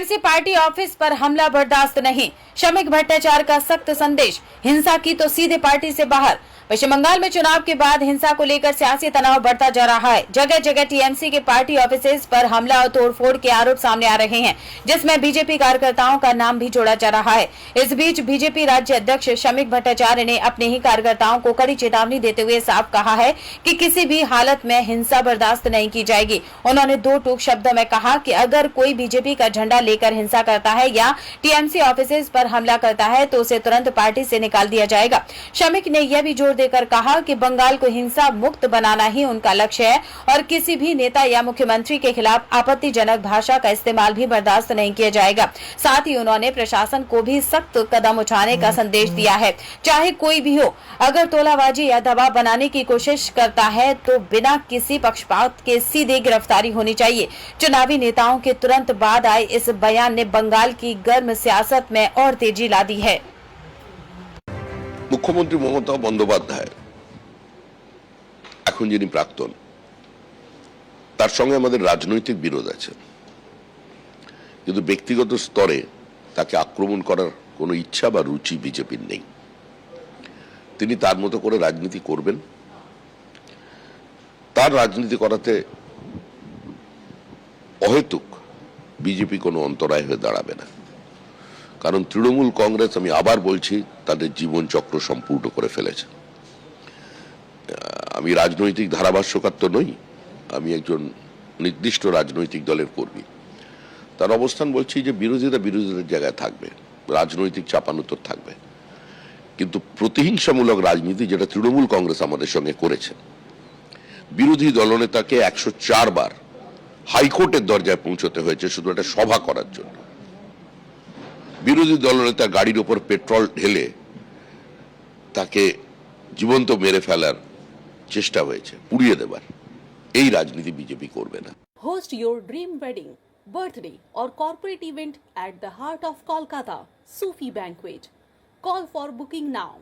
TMC party office पर हमला बर्दाश्त नहीं, शमीक भट्टाचार्य का सख्त संदेश। हिंसा की तो सीधे पार्टी से बाहर। पश्चिम बंगाल में चुनाव के बाद हिंसा को लेकर सियासी तनाव बढ़ता जा रहा है। जगह जगह टीएमसी के पार्टी ऑफिसेज पर हमला और तोड़फोड़ के आरोप सामने आ रहे हैं, जिसमें बीजेपी कार्यकर्ताओं का नाम भी जोड़ा जा रहा है। इस बीच बीजेपी राज्य अध्यक्ष शमीक भट्टाचार्य ने अपने ही कार्यकर्ताओं को कड़ी चेतावनी देते हुए साफ कहा है कि किसी भी हालत में हिंसा बर्दाश्त नहीं की जाएगी। उन्होंने दो टूक शब्दों में कहा कि अगर कोई बीजेपी का झंडा लेकर हिंसा करता है या टीएमसी ऑफिसेज पर हमला करता है तो उसे तुरंत पार्टी से निकाल दिया जाएगा। शमीक ने यह भी जोर देकर कहा कि बंगाल को हिंसा मुक्त बनाना ही उनका लक्ष्य है और किसी भी नेता या मुख्यमंत्री के खिलाफ आपत्तिजनक भाषा का इस्तेमाल भी बर्दाश्त नहीं किया जाएगा। साथ ही उन्होंने प्रशासन को भी सख्त कदम उठाने का संदेश दिया है। चाहे कोई भी हो, अगर तोलाबाजी या दबाव बनाने की कोशिश करता है तो बिना किसी पक्षपात के सीधे गिरफ्तारी होनी चाहिए। चुनावी नेताओं के तुरंत बाद आए इस बयान ने बंगाल की गर्म सियासत में और तेजी ला दी है। मुख्यमंत्री ममता बंदोपाध्याय এখন যিনি প্রাক্তন, তার সঙ্গে আমাদের রাজনৈতিক বিরোধ আছে, কিন্তু ব্যক্তিগত স্তরে তাকে আক্রমণ করার কোনো ইচ্ছা বা রুচি বিজেপির নেই। তিনি তার মতো করে রাজনীতি করবেন, তার রাজনীতি করাতে অহেতুক বিজেপি কোনো অন্তরায় হয়ে দাঁড়াবে না। কারণ তৃণমূল কংগ্রেস, আমি আবার বলছি, তাদের জীবন চক্র সম্পূর্ণ করে ফেলেছে। আমি রাজনৈতিক ধারাভাষ্যকার তো নই, আমি একজন নির্দিষ্ট রাজনৈতিক দলের কর্মী। তার অবস্থান বলছি যে বিরোধীদের জায়গায় থাকবে, রাজনৈতিক চাপানুতর থাকবে, কিন্তু প্রতিহিংসামূলক রাজনীতি যেটা তৃণমূল কংগ্রেস আমাদের সঙ্গে করেছে, বিরোধী দলনেতাকে 104 বার হাইকোর্টের দরজায় পৌঁছতে হয়েছে শুধু একটা সভা করার জন্য। বিরোধী দলনেতা গাড়ির উপর পেট্রোল ঢেলে তাকে জীবন্ত মেরে ফেলার চেষ্টা হয়েছে, পুড়িয়ে দেবার। এই রাজনীতি বিজেপি করবে না। Host your dream wedding, birthday or corporate event at the heart of Kolkata, Sufi Banquet. Call for booking now.